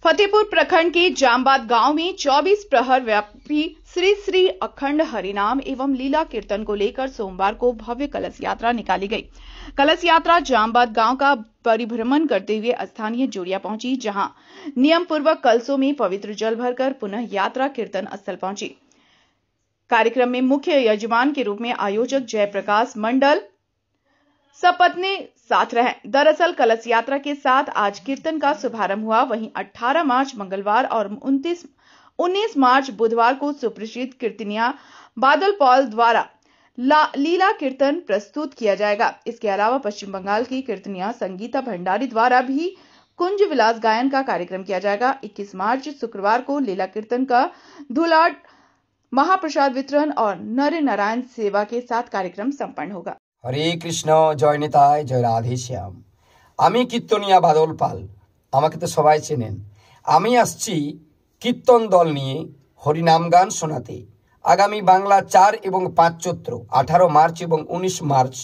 फतेहपुर प्रखंड के जामबाद गांव में 24 प्रहर व्यापी श्री श्री अखंड हरिनाम एवं लीला कीर्तन को लेकर सोमवार को भव्य कलश यात्रा निकाली गई। कलश यात्रा जामबाद गांव का परिभ्रमण करते हुए स्थानीय जोड़िया पहुंची, जहां नियम पूर्वक कलशों में पवित्र जल भरकर पुनः यात्रा कीर्तन स्थल पहुंची। कार्यक्रम में मुख्य यजमान के रूप में आयोजक जयप्रकाश मंडल सपत्ने साथ रहे। दरअसल कलश यात्रा के साथ आज कीर्तन का शुभारंभ हुआ। वहीं 18 मार्च मंगलवार और 19 मार्च बुधवार को सुप्रसिद्ध कीर्तनिया बादल पॉल द्वारा लीला कीर्तन प्रस्तुत किया जाएगा। इसके अलावा पश्चिम बंगाल की कीर्तनिया संगीता भंडारी द्वारा भी कुंज विलास गायन का कार्यक्रम किया जाएगा। 21 मार्च शुक्रवार को लीला कीर्तन का धुलाट, महाप्रसाद वितरण और नर नारायण सेवा के साथ कार्यक्रम संपन्न होगा। हरे कृष्ण, जय नेताय, जय राधे श्याम। आमी कीर्तनिया बादल पाल, आमाके तो सबाई चेनेन। आमी आसছি कीर्तन दल निये हरिनाम गान शोनाते। आगामी बांगला 4 এবং 5 চৈত্র 18 मार्च এবং 19 मार्च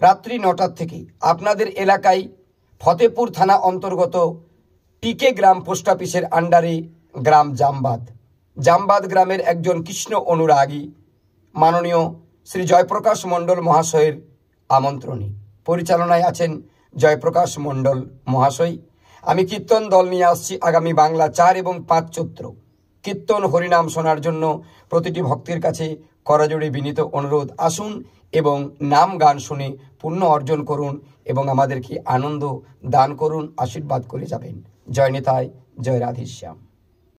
रात्रि 9টা থেকে আপনাদের এলাকায় ফতেপুর থানা অন্তর্গত টিকে গ্রাম পোস্ট অফিসের আন্ডারে গ্রাম জামবাদ গ্রামের একজন কৃষ্ণ অনুরাগী মাননীয় श्री जयप्रकाश मंडल महाशयर आमंत्रणे परिचालनाय आছেন जयप्रकाश मंडल महाशय। आमी कीर्तन दल निये आसছি आगामी बांगला 4 এবং 5 চৈত্র कीर्तन हरिनाम शोनार जन्य प्रतिटी भक्तेर काछे कराजोड़े विनीत अनुरोध, आसुन एवं नाम गान शुने पुण्य अर्जन करुन एवं आमादेरके आनंद दान करुन, आशीर्वाद करे जाबेन। जय नेताय, जय राधे श्याम।